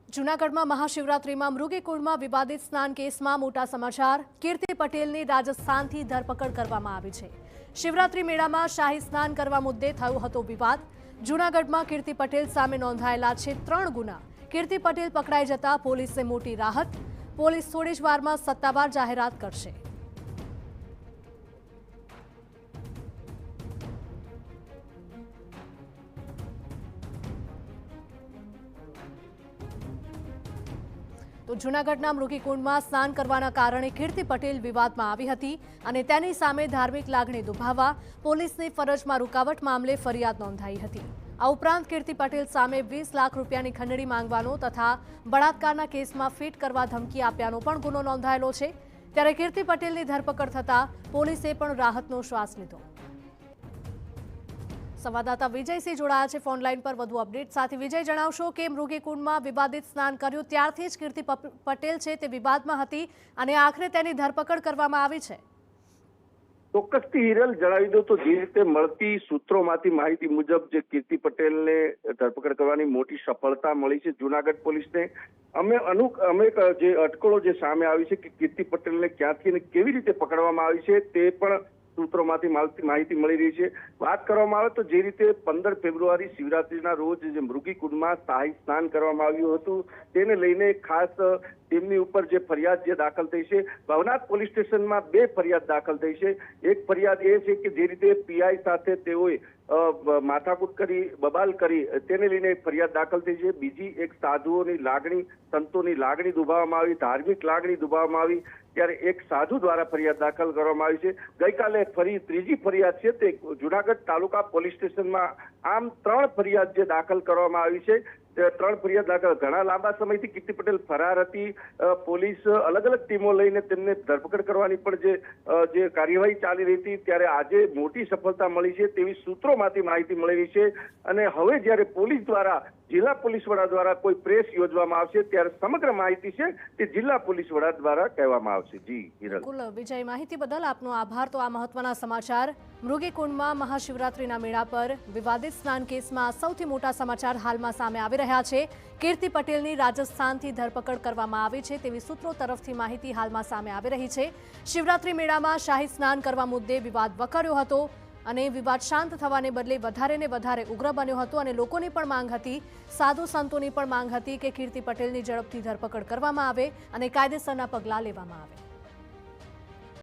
જૂનાગઢમાં મહાશિવરાત્રીમાં મૃગીકુંડમાં વિવાદિત સ્નાન કેસમાં મોટા સમાચાર। કીર્તિ પટેલની રાજસ્થાનથી ધરપકડ કરવામાં આવી છે। શિવરાત્રી મેળામાં શાહી સ્નાન કરવા મુદ્દે થયો હતો વિવાદ। જૂનાગઢમાં કીર્તિ પટેલ સામે નોંધાયેલા છે 3 ગુના। કીર્તિ પટેલ પકડાઈ જતા પોલીસને મોટી રાહત। પોલીસ થોડી જ વારમાં સત્તાવાર જાહેરાત કરશે। તો જૂનાગઢના મૃગીકુંડમાં સ્નાન કરવાના કારણે કીર્તિ પટેલ વિવાદમાં આવી હતી અને તેની સામે ધાર્મિક લાગણી દુભાવવા પોલીસની ફરજમાં રૂકાવટ મામલે ફરિયાદ નોંધાઈ હતી। આ ઉપરાંત કીર્તિ પટેલ સામે 20 લાખ રૂપિયાની ખંડણી માંગવાનો તથા બળાત્કારના કેસમાં ફિટ કરવા ધમકી આપ્યાનો પણ ગુનો નોંધાયેલો છે। ત્યારે કીર્તિ પટેલની ધરપકડ થતાં પોલીસે પણ રાહતનો શ્વાસ લીધો। સંવાદદાતા વિજયસિંહ જોડાયા છે ફોન લાઈન પર વધુ અપડેટ સાથે। વિજય, જણાવશો કે મૃગીકુંડમાં વિવાદિત સ્નાન કર્યું ત્યારથી જ કીર્તિ પટેલ છે તે વિવાદમાં હતી અને આખરે તેની ધરપકડ કરવામાં આવી છે। ચોક્કસથી હિરલ જણાવી દો તો જે રીતે મળતી સૂત્રોમાંથી માહિતી મુજબ જે કીર્તિ પટેલને ધરપકડ કરવાની મોટી સફળતા મળી છે જૂનાગઢ પોલીસને। અમે જે અટકળો જે સામે આવી છે કે કીર્તિ પટેલને ક્યાંથી અને કેવી રીતે પકડવામાં આવી છે તે પણ સૂત્રોમાંથી માહિતી મળી રહી છે। વાત કરવામાં આવે તો જે રીતે 15 ફેબ્રુઆરી શિવરાત્રીના રોજ જે મૃગીકુંડમાં શાહી સ્નાન કરવામાં આવ્યું હતું તેને લઈને ખાસ તેમની ઉપર જે ફરિયાદ જે દાખલ થઈ છે, ભવનાથ પોલીસ સ્ટેશનમાં 2 ફરિયાદ દાખલ થઈ છે। એક ફરિયાદ એ છે કે જે રીતે પીઆઈ સાથે તેઓએ માથાકૂટ કરી બબાલ કરી તેને લઈને ફરિયાદ દાખલ થઈ છે। બીજી એક સાધુઓની લાગણી, સંતોની લાગણી દુભાવવામાં આવી, ધાર્મિક લાગણી દુભાવવામાં આવી, ત્યારે એક સાધુ દ્વારા ફરિયાદ દાખલ કરવામાં આવી છે। ગઈકાલે ફરી ત્રીજી ફરિયાદ છે તે જૂનાગઢ તાલુકા પોલીસ સ્ટેશનમાં આમ 3 ફરિયાદ જે દાખલ કરવામાં આવી છે। 3 ફરિયાદ દાખલ ઘણા લાંબા સમયથી કીર્તિ પટેલ ફરાર હતી। પોલીસ અલગ અલગ ટીમો લઈને તેમને ધરપકડ કરવાની પણ જે કાર્યવાહી ચાલી રહી હતી, ત્યારે આજે મોટી સફળતા મળી છે તેવી સૂત્રોમાંથી માહિતી મળી રહી છે। અને હવે જ્યારે પોલીસ દ્વારા જિલ્લા પોલીસ વડા દ્વારા કોઈ પ્રેસ યોજવામાં આવશે ત્યારે સમગ્ર માહિતી છે તે જિલ્લા પોલીસ વડા દ્વારા કહેવામાં આવશે। જી હિરલ। બિલકુલ વિજય, માહિતી બદલ આપનો આભાર। તો આ મહત્વના સમાચાર મૃગીકુંડમાં મહાશિવરાત્રીના મેળા પર વિવાદિત સ્નાન કેસમાં સૌથી મોટા સમાચાર હાલમાં સામે આવી રહ્યા છે। કીર્તિ પટેલની રાજસ્થાનથી ધરપકડ કરવામાં આવી છે તેવી સૂત્રો તરફથી માહિતી હાલમાં સામે આવી રહી છે। શિવરાત્રી મેળામાં શાહી સ્નાન કરવા મુદ્દે વિવાદ વકર્યો હતો અને વિવાદ શાંત થવાને બદલે વધારે ને વધારે ઉગ્ર બન્યો હતો અને લોકોની પણ માંગ હતી, સાધુ સંતોની પણ માંગ હતી કે કીર્તિ પટેલની ઝડપથી ધરપકડ કરવામાં આવે અને કાયદેસરના પગલાં લેવામાં આવે।